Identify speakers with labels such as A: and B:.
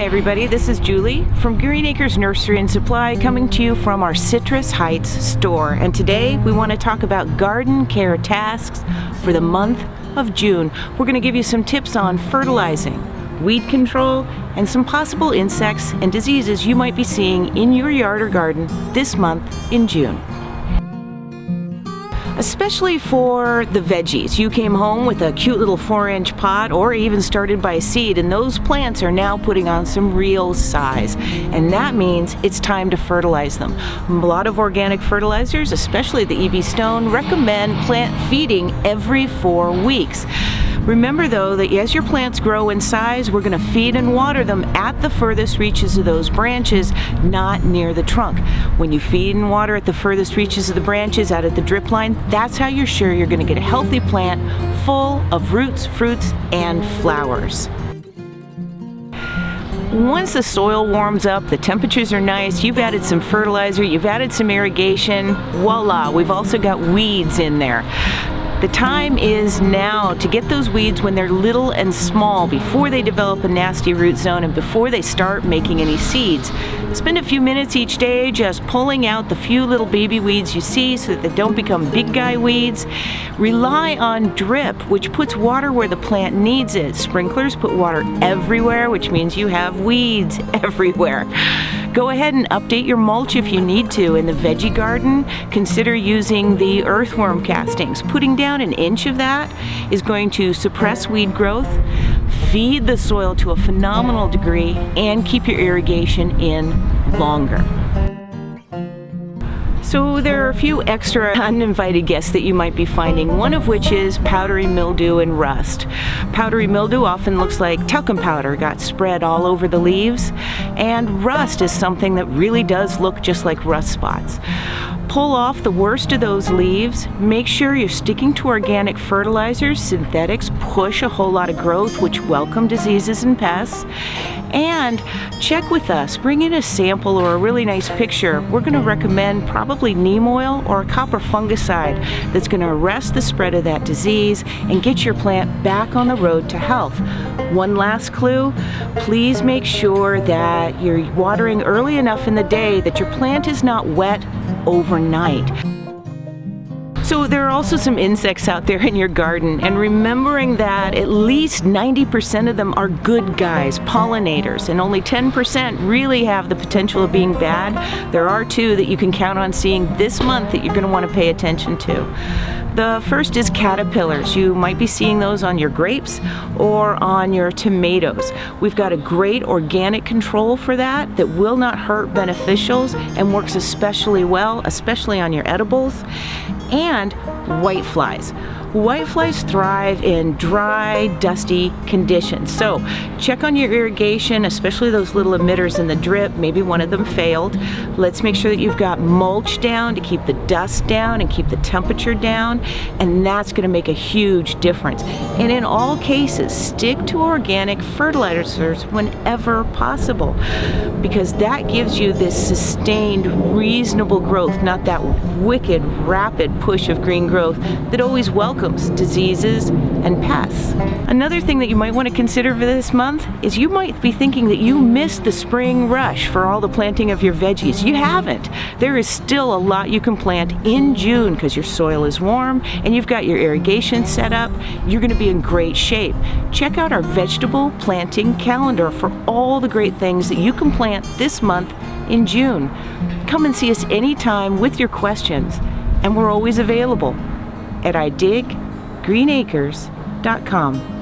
A: Hi everybody, this is Julie from Green Acres Nursery and Supply, coming to you from our Citrus Heights store. And today we want to talk about garden care tasks for the month of June. We're going to give you some tips on fertilizing, weed control, and some possible insects and diseases you might be seeing in your yard or garden this month in June. Especially for the veggies. You came home with a cute little 4-inch pot or even started by a seed, and those plants are now putting on some real size. And that means it's time to fertilize them. A lot of organic fertilizers, especially the EB Stone, recommend plant feeding every 4 weeks. Remember though that as your plants grow in size, we're going to feed and water them at the furthest reaches of those branches, not near the trunk. When you feed and water at the furthest reaches of the branches out at the drip line, that's how you're sure you're going to get a healthy plant full of roots, fruits, and flowers. Once the soil warms up, the temperatures are nice, you've added some fertilizer, you've added some irrigation, voila, we've also got weeds in there. The time is now to get those weeds when they're little and small, before they develop a nasty root zone and before they start making any seeds. Spend a few minutes each day just pulling out the few little baby weeds you see so that they don't become big guy weeds. Rely on drip, which puts water where the plant needs it. Sprinklers put water everywhere, which means you have weeds everywhere. Go ahead and update your mulch if you need to. In the veggie garden, consider using the earthworm castings. Putting down 1 inch of that is going to suppress weed growth, feed the soil to a phenomenal degree, and keep your irrigation in longer. So there are a few extra uninvited guests that you might be finding, one of which is powdery mildew and rust. Powdery mildew often looks like talcum powder got spread all over the leaves, and rust is something that really does look just like rust spots. Pull off the worst of those leaves. Make sure you're sticking to organic fertilizers. Synthetics push a whole lot of growth, which welcome diseases and pests. And check with us. Bring in a sample or a really nice picture. We're going to recommend probably neem oil or a copper fungicide that's going to arrest the spread of that disease and get your plant back on the road to health. One last clue, please make sure that you're watering early enough in the day that your plant is not wet overnight. So there are also some insects out there in your garden, and remembering that at least 90% of them are good guys, pollinators, and only 10% really have the potential of being bad. There are 2 that you can count on seeing this month that you're going to want to pay attention to. The first is caterpillars. You might be seeing those on your grapes or on your tomatoes. We've got a great organic control for that will not hurt beneficials and works especially well, especially on your edibles. And whiteflies. Whiteflies thrive in dry, dusty conditions. So check on your irrigation, especially those little emitters in the drip. Maybe one of them failed. Let's make sure that you've got mulch down to keep the dust down and keep the temperature down, and that's going to make a huge difference. And in all cases, stick to organic fertilizers whenever possible, because that gives you this sustained, reasonable growth, not that wicked, rapid push of green growth that always welcomes diseases and pests. Another thing that you might want to consider for this month is you might be thinking that you missed the spring rush for all the planting of your veggies. You haven't. There is still a lot you can plant in June because your soil is warm and you've got your irrigation set up. You're going to be in great shape. Check out our vegetable planting calendar for all the great things that you can plant this month in June. Come and see us anytime with your questions, and we're always available at idiggreenacres.com.